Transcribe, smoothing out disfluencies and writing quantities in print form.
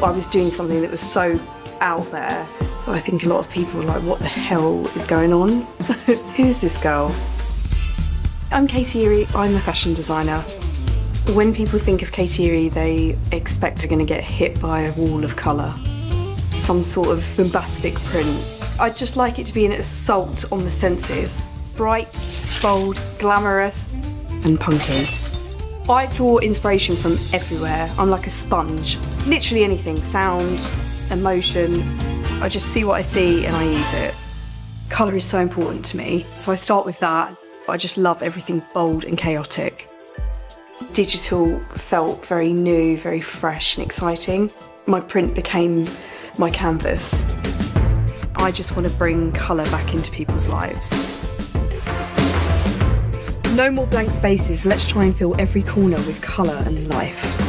I was doing something that was so out there. So I think a lot of people were like, what the hell is going on? Who's this girl? I'm Katie Erie, I'm a fashion designer. When people think of Katie Erie, they expect they're going to get hit by a wall of colour. Some sort of bombastic print. I'd just like it to be an assault on the senses. Bright, bold, glamorous and punky. I draw inspiration from everywhere. I'm like a sponge. Literally anything, sound, emotion. I just see what I see and I use it. Colour is so important to me, so I start with that. I just love everything bold and chaotic. Digital felt very new, very fresh and exciting. My print became my canvas. I just want to bring colour back into people's lives. No more blank spaces, let's try and fill every corner with colour and life.